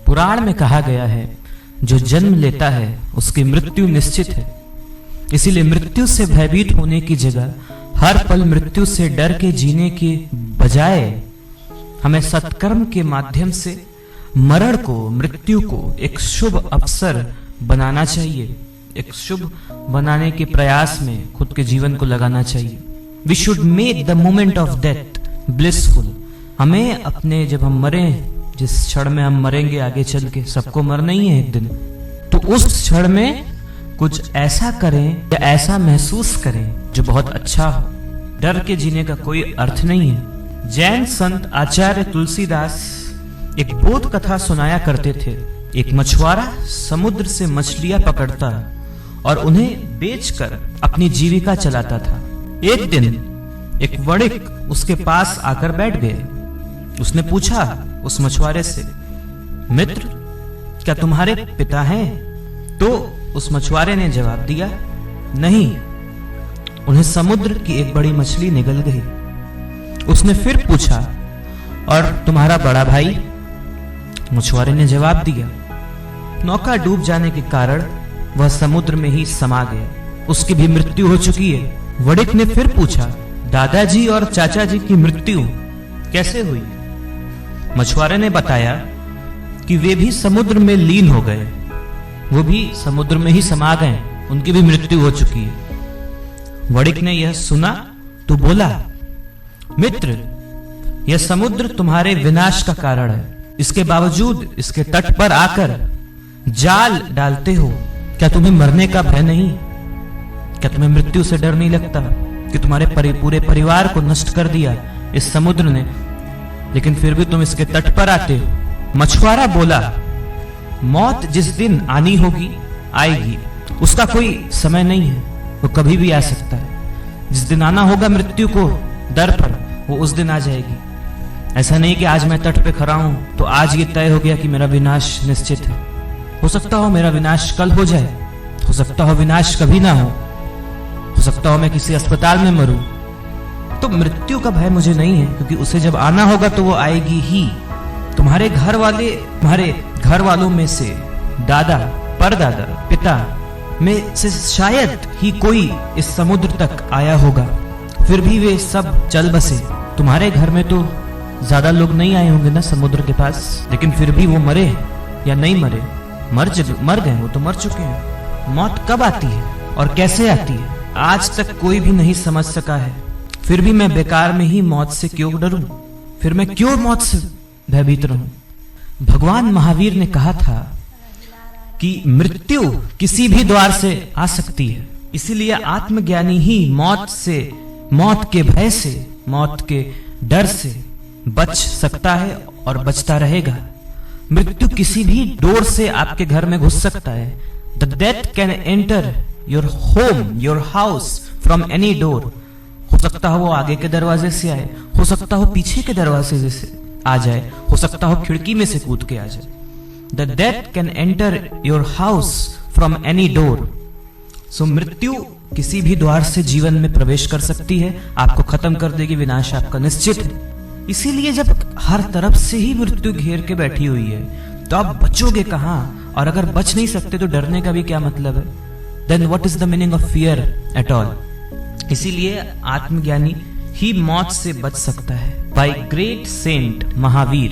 पुराण में कहा गया है, जो जन्म लेता है उसकी मृत्यु निश्चित है। इसीलिए मृत्यु से भयभीत होने की जगह हर पल मृत्यु से डर के जीने के बजाय हमें सत्कर्म के माध्यम से मरण को, मृत्यु को एक शुभ अवसर बनाना चाहिए। एक शुभ बनाने के प्रयास में खुद के जीवन को लगाना चाहिए। We should make the moment of death blissful. हमें अपने, जब हम मरे, जिस क्षण में हम मरेंगे आगे चल के, सबको मरना ही है एक दिन, तो उस क्षण में कुछ ऐसा करें या ऐसा महसूस करें जो बहुत अच्छा हो। डर के जीने का कोई अर्थ नहीं है। जैन संत आचार्य तुलसीदास एक बोध कथा सुनाया करते थे। एक मछुआरा समुद्र से मछलियां पकड़ता और उन्हें बेचकर अपनी जीविका चलाता था। एक दिन एक वणिक उसके पास आकर बैठ गए। उसने पूछा उस मछुआरे से, मित्र, क्या तुम्हारे पिता हैं? तो उस मछुआरे ने जवाब दिया, नहीं, उन्हें समुद्र की एक बड़ी मछली निगल गई। उसने फिर पूछा, और तुम्हारा बड़ा भाई? मछुआरे ने जवाब दिया, नौका डूब जाने के कारण वह समुद्र में ही समा गया, उसकी भी मृत्यु हो चुकी है। वणिक ने फिर पूछा, दादाजी और चाचा जी की मृत्यु कैसे हुई? मछुआरे ने बताया कि वे भी समुद्र में लीन हो गए, वो भी समुद्र में ही समा गए, उनकी भी मृत्यु हो चुकी है। वणिक ने यह सुना तो बोला, मित्र, यह समुद्र तुम्हारे विनाश का कारण है। इसके बावजूद इसके तट पर आकर जाल डालते हो। क्या तुम्हें मरने का भय नहीं? क्या तुम्हें मृत्यु से डर नहीं लगता कि तुम्हारे पूरे परिवार को नष्ट कर दिया इस समुद्र ने, लेकिन फिर भी तुम इसके तट पर आते हो? मछुआरा बोला, मौत जिस दिन आनी होगी आएगी, उसका कोई समय नहीं है, वो कभी भी आ सकता है। जिस दिन आना होगा मृत्यु को दर पर, वो उस दिन आ जाएगी। ऐसा नहीं कि आज मैं तट पे खड़ा हूं तो आज ये तय हो गया कि मेरा विनाश निश्चित है। हो सकता हो मेरा विनाश कल हो जाए, हो सकता हो विनाश कभी ना हो सकता हो मैं किसी अस्पताल में मरूं। तो मृत्यु का भय मुझे नहीं है, क्योंकि उसे जब आना होगा तो वो आएगी ही। तुम्हारे घर वालों में से दादा, परदादा, पिता में से शायद ही कोई इस समुद्र तक आया होगा, फिर भी वे सब चल बसे। तुम्हारे घर में तो ज्यादा लोग नहीं आए होंगे ना समुद्र के पास, लेकिन फिर भी वो मरे या नहीं मरे, मर गए, वो तो मर चुके हैं। मौत कब आती है और कैसे आती है आज तक कोई भी नहीं समझ सका है। फिर भी मैं बेकार में ही मौत से क्यों डरूं? फिर मैं क्यों मौत से भयभीत रहूं? भगवान महावीर ने कहा था कि मृत्यु किसी भी द्वार से आ सकती है, इसीलिए आत्मज्ञानी ही मौत के भय से, मौत के डर से बच सकता है और बचता रहेगा। मृत्यु किसी भी डोर से आपके घर में घुस सकता है। The death can enter your home, your house from any door. हो सकता हो वो आगे के दरवाजे से आए, हो सकता हो पीछे के दरवाजे से आ जाए, हो सकता हो खिड़की में से कूद के आ जाए। The death can enter your house from any door. So मृत्यु किसी भी द्वार से जीवन में प्रवेश कर सकती है, आपको खत्म कर देगी, विनाश आपका निश्चित है। इसीलिए जब हर तरफ से ही मृत्यु घेर के बैठी हुई है तो आप बचोगे कहां? और अगर बच नहीं सकते तो डरने का भी क्या मतलब है? Then what is the meaning of fear at all? इसीलिए आत्मज्ञानी ही मौत से बच सकता है। By great saint Mahavir.